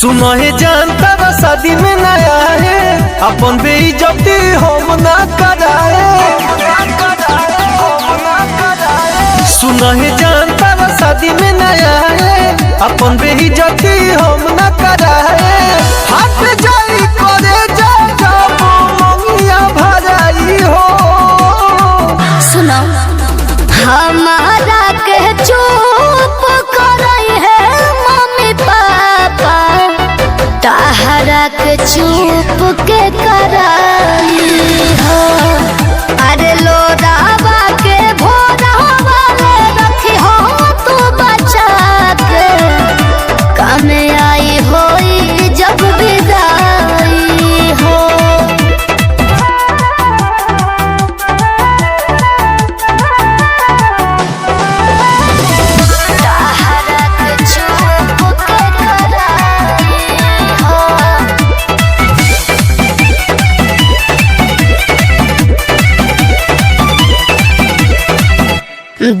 सुनो है जानता बा शादी में नया है अपन बेइज्जती हम ना कराए। सुनो है जानता बा शादी में नया है अपन बेइज्जती हम ना कराए। हट जाई करे जा जब मंगिया भराई हो। सुनो हमारा के चुप करई है मम्मी पापा, ताहरा के चुप के कराई हो। अरे लोरावा के भोरावा ले रखी हो तू बचा के, काम आई होई जब विदाई हो।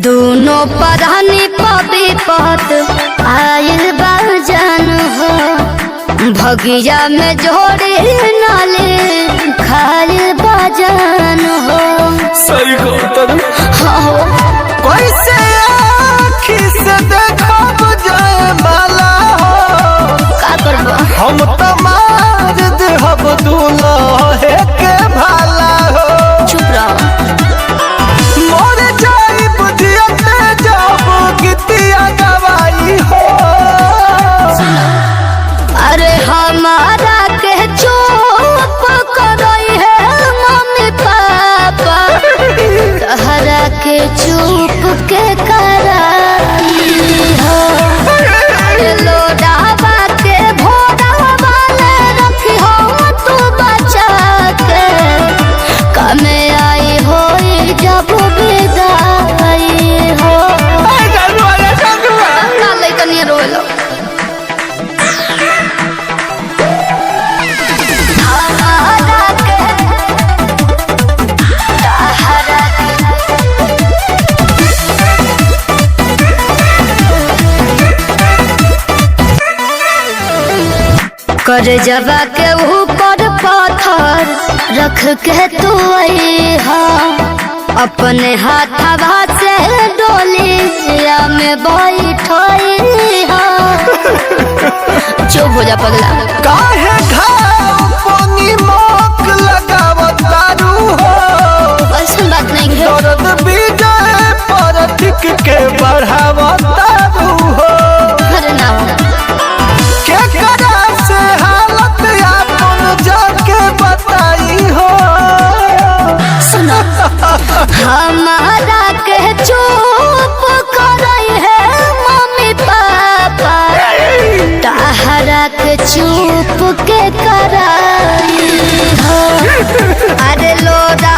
दोनों परानी पबी पत आयल बाजन हो, भगिया में जोड़े नाले खायल बाजन हो। सही कहता हो कैसे आँखी से देखब जाए माला हो। का करबो हम तो मार देहब दूल्हे के भाला हो। चुप रहो। मोर जाई बुझियते जब गीतिया गवाई हो। अरे हमारा के चुप करई है मम्मी पापा, तहरा के चुप के कराई हो। लोडावा के भोरावा ले रखी हो तू बचा के, कमे आई होई जब विदाई हो। का लइकनिया रोलो कर जवा के ऊपर पत्थर रख के तू हा, अपने हाथवा से डोलिया में बैठई हा। चुप हो जा पगला। काहे घाव पानी मोक लगावतारू हो। ऐसा बात नहीं है। दर्द विजय पर टिक के बढ़ावतारू हो। अरे ना के करा से हालत आपन जाके बताई हो। सुनो हमारा के चुप करई है मम्मी पापा, ताहरा के चुप के कराई हो। अरे लोरा